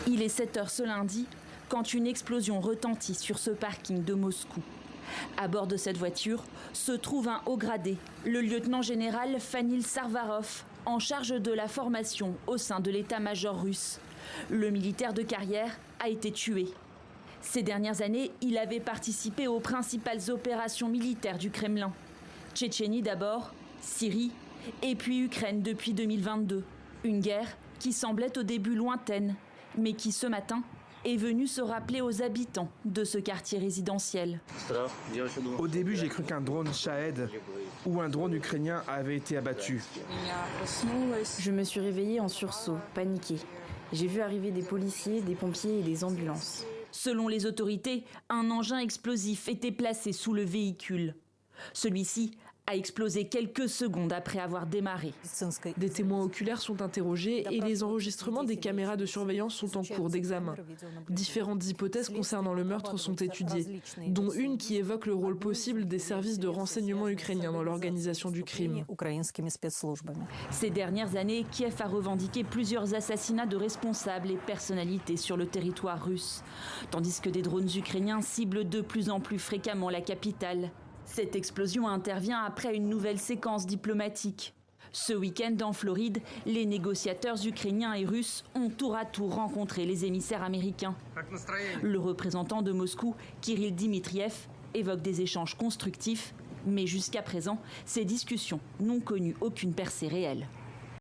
Il est 7 h ce lundi quand une explosion retentit sur ce parking de Moscou. À bord de cette voiture se trouve un haut gradé, le lieutenant-général Fanil Sarvarov, en charge de la formation au sein de l'état-major russe. Le militaire de carrière a été tué. Ces dernières années, il avait participé aux principales opérations militaires du Kremlin. Tchétchénie d'abord, Syrie et puis Ukraine depuis 2022. Une guerre qui semblait au début lointaine, mais qui ce matin est venue se rappeler aux habitants de ce quartier résidentiel. Au début, j'ai cru qu'un drone Shahed ou un drone ukrainien avait été abattu. Je me suis réveillée en sursaut, paniquée. J'ai vu arriver des policiers, des pompiers et des ambulances. Selon les autorités, un engin explosif était placé sous le véhicule. Celui-ci a explosé quelques secondes après avoir démarré. Des témoins oculaires sont interrogés et les enregistrements des caméras de surveillance sont en cours d'examen. Différentes hypothèses concernant le meurtre sont étudiées, dont une qui évoque le rôle possible des services de renseignement ukrainiens dans l'organisation du crime. Ces dernières années, Kiev a revendiqué plusieurs assassinats de responsables et personnalités sur le territoire russe, tandis que des drones ukrainiens ciblent de plus en plus fréquemment la capitale. Cette explosion intervient après une nouvelle séquence diplomatique. Ce week-end en Floride, les négociateurs ukrainiens et russes ont tour à tour rencontré les émissaires américains. Le représentant de Moscou, Kirill Dmitriev, évoque des échanges constructifs, mais jusqu'à présent, ces discussions n'ont connu aucune percée réelle.